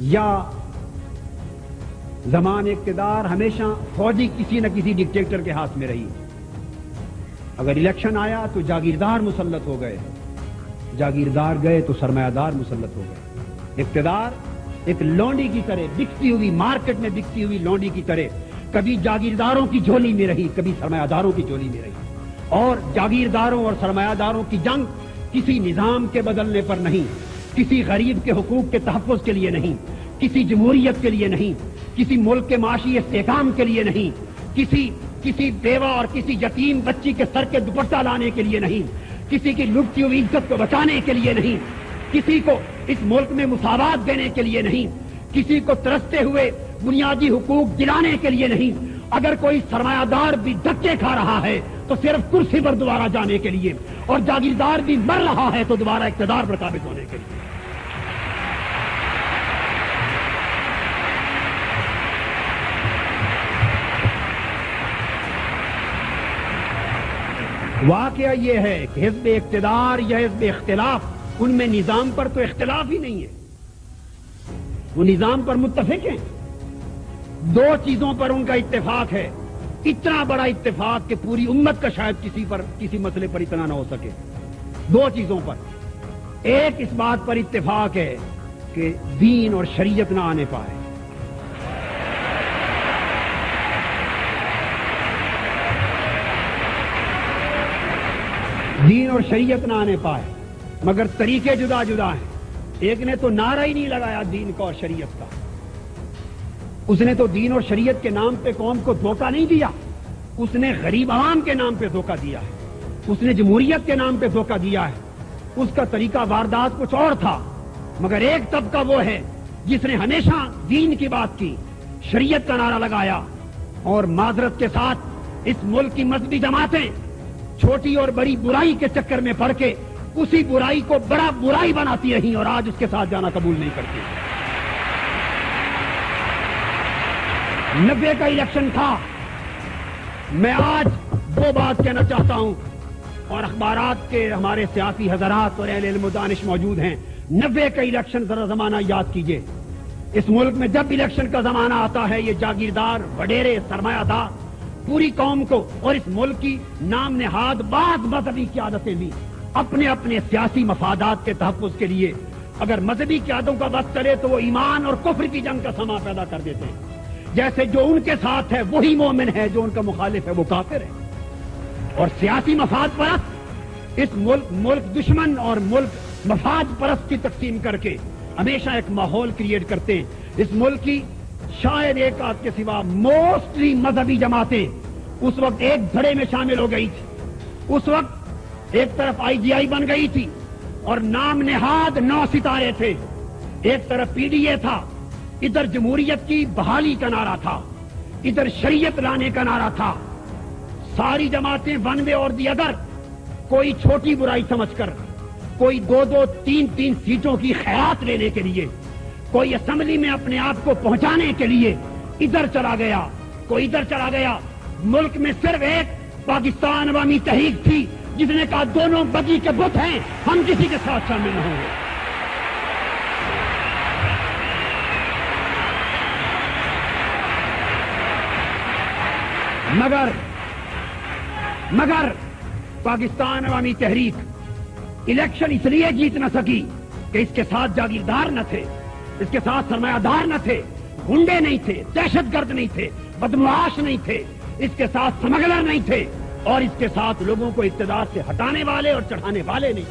یا زمان اقتدار ہمیشہ فوجی کسی نہ کسی ڈکٹیٹر کے ہاتھ میں رہی. اگر الیکشن آیا تو جاگیردار مسلط ہو گئے, جاگیردار گئے تو سرمایہ دار مسلط ہو گئے. اقتدار ایک لونڈی کی طرح بکتی ہوئی, مارکیٹ میں بکتی ہوئی لونڈی کی طرح کبھی جاگیرداروں کی جھولی میں رہی, کبھی سرمایہ داروں کی جھولی میں رہی. اور جاگیرداروں اور سرمایہ داروں کی جنگ کسی نظام کے بدلنے پر نہیں, کسی غریب کے حقوق کے تحفظ کے لیے نہیں, کسی جمہوریت کے لیے نہیں, کسی ملک کے معاشی استحکام کے لیے نہیں, کسی بیوہ اور کسی یتیم بچی کے سر کے دوپٹہ لانے کے لیے نہیں, کسی کی لٹتی ہوئی عزت کو بچانے کے لیے نہیں, کسی کو اس ملک میں مساوات دینے کے لیے نہیں, کسی کو ترستے ہوئے بنیادی حقوق دلانے کے لیے نہیں. اگر کوئی سرمایہ دار بھی دھکے کھا رہا ہے تو صرف کرسی پر دوبارہ جانے کے لیے, اور جاگیردار بھی مر رہا ہے تو دوبارہ اقتدار پر قابض ہونے کے لیے. واقعہ یہ ہے کہ حزب اقتدار یا حزب اختلاف, ان میں نظام پر تو اختلاف ہی نہیں ہے, وہ نظام پر متفق ہیں. دو چیزوں پر ان کا اتفاق ہے, اتنا بڑا اتفاق کہ پوری امت کا شاید کسی مسئلے پر اتنا نہ ہو سکے. دو چیزوں پر, ایک اس بات پر اتفاق ہے کہ دین اور شریعت نہ آنے پائے. دین اور شریعت نہ آنے پائے, مگر طریقے جدا جدا ہیں. ایک نے تو نعرہ ہی نہیں لگایا دین کا اور شریعت کا, اس نے تو دین اور شریعت کے نام پہ قوم کو دھوکہ نہیں دیا, اس نے غریب عوام کے نام پہ دھوکہ دیا ہے, اس نے جمہوریت کے نام پہ دھوکہ دیا ہے. اس کا طریقہ واردات کچھ اور تھا, مگر ایک طبقہ وہ ہے جس نے ہمیشہ دین کی بات کی, شریعت کا نعرہ لگایا, اور معذرت کے ساتھ اس ملک کی مذہبی جماعتیں چھوٹی اور بڑی برائی کے چکر میں پڑ کے اسی برائی کو بڑا برائی بناتی رہی اور آج اس کے ساتھ جانا قبول نہیں کرتی. 90 کا الیکشن تھا. میں آج دو بات کہنا چاہتا ہوں, اور اخبارات کے ہمارے سیاسی حضرات اور اہل علم و دانش موجود ہیں. 90 کا الیکشن ذرا زمانہ یاد کیجئے. اس ملک میں جب الیکشن کا زمانہ آتا ہے, یہ جاگیردار, وڈیرے, سرمایہ دار پوری قوم کو اور اس ملک کی نام نہاد بعض مذہبی قیادتیں بھی اپنے اپنے سیاسی مفادات کے تحفظ کے لیے اگر مذہبی قیادتوں کا بس چلے تو وہ ایمان اور کفر کی جنگ کا سما پیدا کر دیتے ہیں. جیسے جو ان کے ساتھ ہے وہی مومن ہے, جو ان کا مخالف ہے وہ کافر ہے. اور سیاسی مفاد پرست اس ملک دشمن اور ملک مفاد پرست کی تقسیم کر کے ہمیشہ ایک ماحول کریٹ کرتے ہیں. اس ملک کی شاید ایک آدھ کے سوا موسٹلی مذہبی جماعتیں اس وقت ایک دھڑے میں شامل ہو گئی تھی. اس وقت ایک طرف IGI بن گئی تھی اور نام نہاد 9 ستارے تھے, ایک طرف PDA تھا, ادھر جمہوریت کی بحالی کا نعرہ تھا, ادھر شریعت لانے کا نعرہ تھا. ساری جماعتیں ون وے اور دی ادر, کوئی چھوٹی برائی سمجھ کر, کوئی 2-2, 3-3 سیٹوں کی خیرات لینے کے لیے, کوئی اسمبلی میں اپنے آپ کو پہنچانے کے لیے ادھر چلا گیا, کوئی ادھر چلا گیا. ملک میں صرف ایک پاکستان عوامی تحریک تھی جس نے کہا دونوں بگی کے بت ہیں, ہم کسی کے ساتھ شامل نہ ہوں گے. مگر پاکستان عوامی تحریک الیکشن اس لیے جیت نہ سکی کہ اس کے ساتھ جاگیردار نہ تھے, اس کے ساتھ سرمایہ دار نہ تھے, گنڈے نہیں تھے, دہشت گرد نہیں تھے, بدمعاش نہیں تھے, اس کے ساتھ سمگلر نہیں تھے, اور اس کے ساتھ لوگوں کو اقتدار سے ہٹانے والے اور چڑھانے والے نہیں.